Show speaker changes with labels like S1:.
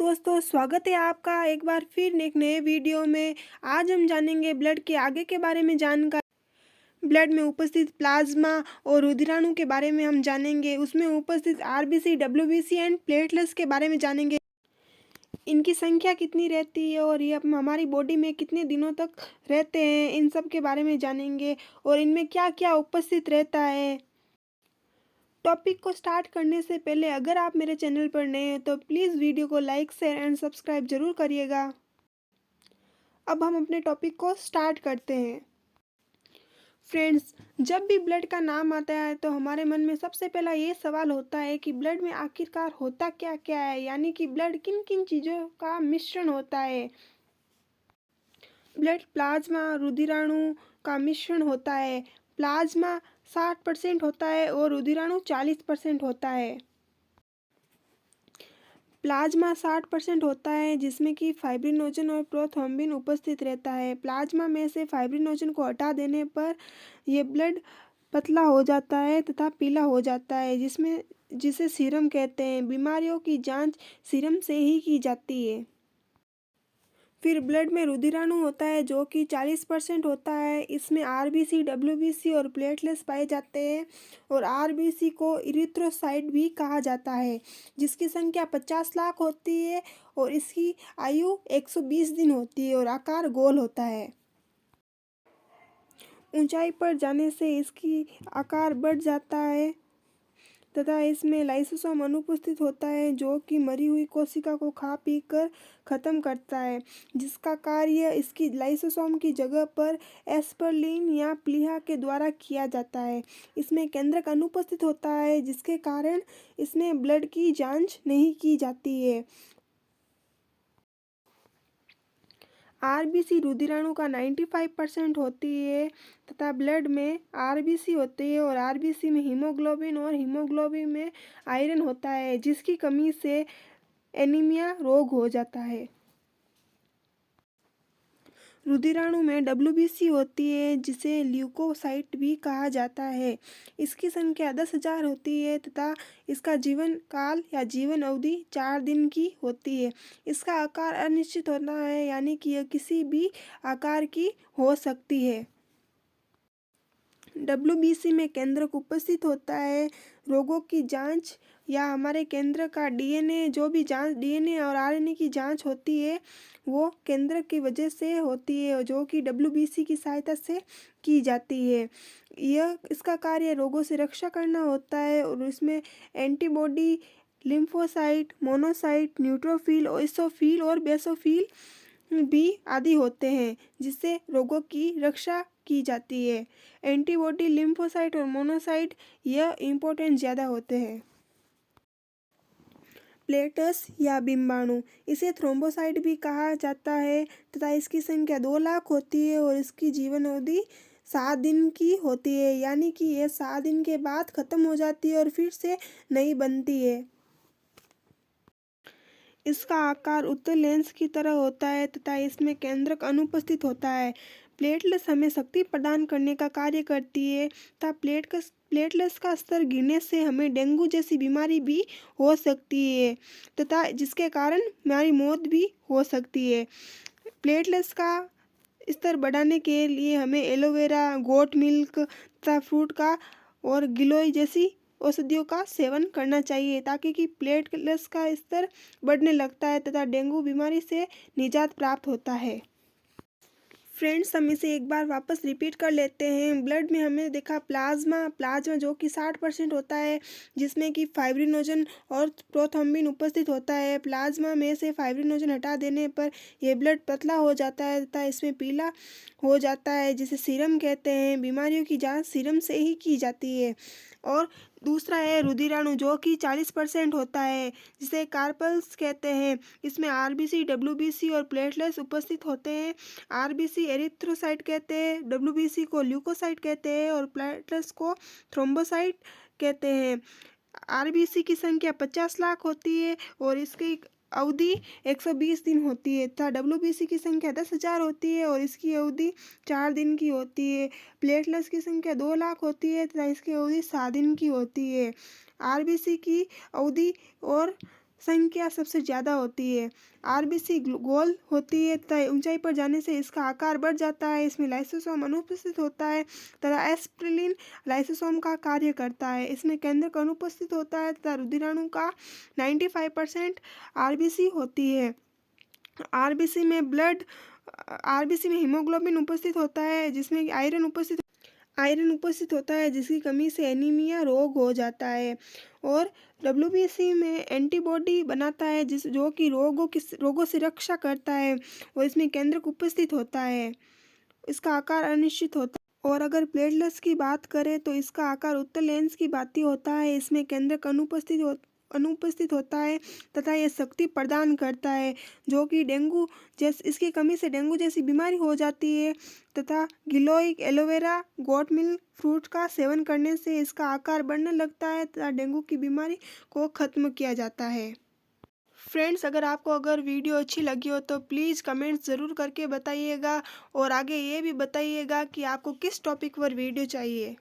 S1: दोस्तों, स्वागत है आपका एक बार फिर एक नए वीडियो में। आज हम जानेंगे ब्लड के आगे के बारे में जानकारी। ब्लड में उपस्थित प्लाज्मा और रुधिराणु के बारे में हम जानेंगे। उसमें उपस्थित आरबीसी, डब्ल्यूबीसी एंड प्लेटलेट्स के बारे में जानेंगे। इनकी संख्या कितनी रहती है और ये हमारी बॉडी में कितने दिनों तक रहते हैं, इन सब के बारे में जानेंगे। और इनमें क्या क्या उपस्थित रहता है। टॉपिक को स्टार्ट करने से पहले अगर आप मेरे चैनल पर नए हो तो प्लीज़ वीडियो को लाइक, शेयर एंड सब्सक्राइब जरूर करिएगा। अब हम अपने टॉपिक को स्टार्ट करते हैं। फ्रेंड्स, जब भी ब्लड का नाम आता है तो हमारे मन में सबसे पहला ये सवाल होता है कि ब्लड में आखिरकार होता क्या क्या है, यानी कि ब्लड किन किन चीज़ों का मिश्रण होता है। ब्लड प्लाज्मा, रुधिराणु का मिश्रण होता है। प्लाज्मा 60% होता है और रुधिराणु 40% होता है। प्लाज्मा 60% होता है जिसमें कि फाइब्रिनोजन और प्रोथ्रोम्बिन उपस्थित रहता है। प्लाज्मा में से फाइब्रिनोजन को हटा देने पर यह ब्लड पतला हो जाता है तथा पीला हो जाता है, जिसे सीरम कहते हैं। बीमारियों की जांच सीरम से ही की जाती है। फिर ब्लड में रुधिराणु होता है जो कि 40% होता है। इसमें आरबीसी, डब्ल्यूबीसी और प्लेटलेट्स पाए जाते हैं। और आरबीसी को इरिथ्रोसाइट भी कहा जाता है, जिसकी संख्या 50 लाख होती है और इसकी आयु 120 दिन होती है और आकार गोल होता है। ऊंचाई पर जाने से इसकी आकार बढ़ जाता है तथा इसमें लाइसोसोम अनुपस्थित होता है जो कि मरी हुई कोशिका को खा पी कर खत्म करता है, जिसका कार्य इसकी लाइसोसोम की जगह पर एस्परलिन या प्लीहा के द्वारा किया जाता है। इसमें केंद्रक अनुपस्थित होता है जिसके कारण इसमें ब्लड की जांच नहीं की जाती है। आरबीसी रुधिराणु का 95% होती है तथा ब्लड में आरबीसी होती है और आरबीसी में हीमोग्लोबिन और हीमोग्लोबिन में आयरन होता है, जिसकी कमी से एनीमिया रोग हो जाता है। रुधिराणु में डब्ल्यूबीसी होती है जिसे ल्यूकोसाइट भी कहा जाता है। इसकी संख्या 10,000 होती है तथा इसका जीवन काल या जीवन अवधि 4 दिन की होती है। इसका आकार अनिश्चित होता है, यानी कि यह किसी भी आकार की हो सकती है। डब्ल्यूबीसी में केंद्रक उपस्थित होता है। रोगों की जांच या हमारे केंद्र का डीएनए डीएनए और आरएनए की जांच होती है वो केंद्रक की वजह से होती है, जो कि डब्ल्यूबीसी की सहायता से की जाती है। इसका कार्य रोगों से रक्षा करना होता है और इसमें एंटीबॉडी, लिम्फोसाइट, मोनोसाइट, न्यूट्रोफिल, ओइसोफिल और बेसोफिल भी आदि होते हैं, जिससे रोगों की रक्षा की जाती है। एंटीबॉडी, लिम्फोसाइट और मोनोसाइट यह इम्पोर्टेंट ज़्यादा होते हैं। प्लेटस या बिंबाणु, इसे थ्रोम्बोसाइट भी कहा जाता है तथा इसकी संख्या 2 लाख होती है और इसकी जीवन अवधि 7 दिन की होती है, यानी कि यह 7 दिन के बाद खत्म हो जाती है और फिर से नई बनती है। इसका आकार उत्तल लेंस की तरह होता है तथा इसमें केंद्रक अनुपस्थित होता है। प्लेटलेट्स हमें शक्ति प्रदान करने का कार्य करती है तथा प्लेटलेट्स का स्तर गिरने से हमें डेंगू जैसी बीमारी भी हो सकती है तथा जिसके कारण हमारी मौत भी हो सकती है। प्लेटलेट्स का स्तर बढ़ाने के लिए हमें एलोवेरा, गोट मिल्क तथा फ्रूट का और गिलोय जैसी औषधियों का सेवन करना चाहिए, ताकि कि प्लेटलेट्स का स्तर बढ़ने लगता है तथा डेंगू बीमारी से निजात प्राप्त होता है। फ्रेंड्स, हम इसे एक बार वापस रिपीट कर लेते हैं। ब्लड में हमने देखा प्लाज्मा जो कि 60% होता है, जिसमें कि फाइब्रिनोजन और प्रोथ्रोम्बिन उपस्थित होता है। प्लाज्मा में से फाइब्रिनोजन हटा देने पर यह ब्लड पतला हो जाता है तथा इसमें पीला हो जाता है, जिसे सीरम कहते हैं। बीमारियों की जांच सीरम से ही की जाती है। और दूसरा है रुधिराणु, जो कि 40% होता है, जिसे कार्पल्स कहते हैं। इसमें आरबीसी, डब्ल्यूबीसी और प्लेटलेट्स उपस्थित होते हैं। आरबीसी एरिथ्रोसाइट कहते हैं, डब्ल्यूबीसी को ल्यूकोसाइट कहते हैं और प्लेटलेट्स को थ्रोम्बोसाइट कहते हैं। आरबीसी की संख्या 50 लाख होती है और इसकी अवधि 120 दिन होती है तथा डब्ल्यूबीसी की संख्या 10,000 होती है और इसकी अवधि 4 दिन की होती है। प्लेटलेट्स की संख्या 2 लाख होती है तथा इसकी अवधि 7 दिन की होती है। आरबीसी की अवधि और संख्या सबसे ज़्यादा होती है। आरबीसी गोल होती है तथा ऊंचाई पर जाने से इसका आकार बढ़ जाता है। इसमें लाइसोसोम अनुपस्थित होता है तथा एस्पिरिन लाइसोसोम का कार्य करता है। इसमें केंद्रक अनुपस्थित होता है तथा रुधिराणु का 95% आरबीसी होती है। आरबीसी में हीमोग्लोबिन उपस्थित होता है, जिसमें आयरन उपस्थित होता है, जिसकी कमी से एनीमिया रोग हो जाता है। और डब्ल्यूबीसी में एंटीबॉडी बनाता है जो कि रोगों से रक्षा करता है। और इसमें केंद्रक उपस्थित होता है। इसका आकार अनिश्चित होता है। और अगर प्लेटलेट्स की बात करें तो इसका आकार उत्तल लेंस की भांति होता है। इसमें केंद्रक अनुपस्थित होता है तथा यह शक्ति प्रदान करता है, जो कि इसकी कमी से डेंगू जैसी बीमारी हो जाती है। तथा गिलोय, एलोवेरा, गोट मिल्क फ्रूट का सेवन करने से इसका आकार बढ़ने लगता है तथा डेंगू की बीमारी को खत्म किया जाता है। फ्रेंड्स, अगर वीडियो अच्छी लगी हो तो प्लीज़ कमेंट ज़रूर करके बताइएगा और आगे ये भी बताइएगा कि आपको किस टॉपिक पर वीडियो चाहिए।